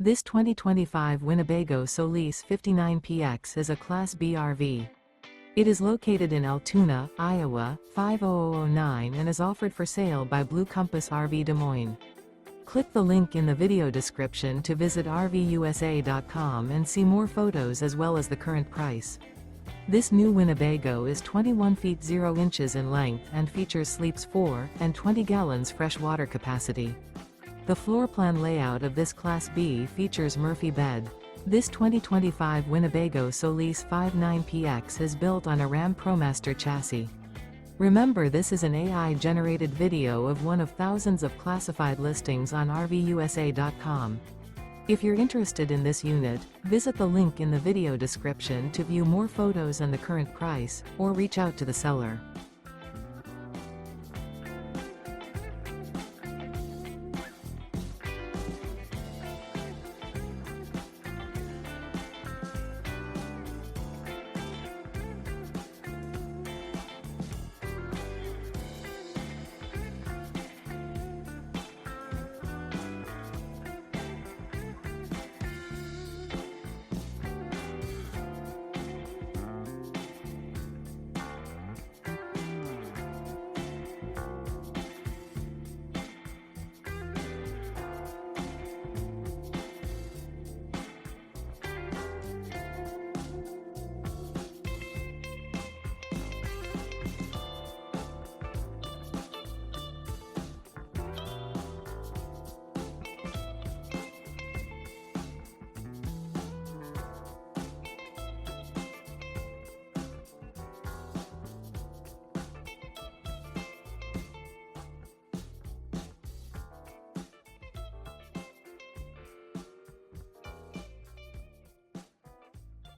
This 2025 Winnebago Solis 59PX is a Class B RV. It is located in Altoona, Iowa, 50009 and is offered for sale by Blue Compass RV Des Moines. Click the link in the video description to visit RVUSA.com and see more photos as well as the current price. This new Winnebago is 21 feet 0 inches in length and features sleeps 4 and 20 gallons fresh water capacity. The floor plan layout of this Class B features Murphy bed. This 2025 Winnebago Solis 59PX is built on a Ram ProMaster chassis. Remember, this is an AI-generated video of one of thousands of classified listings on RVUSA.com. If you're interested in this unit, visit the link in the video description to view more photos and the current price, or reach out to the seller.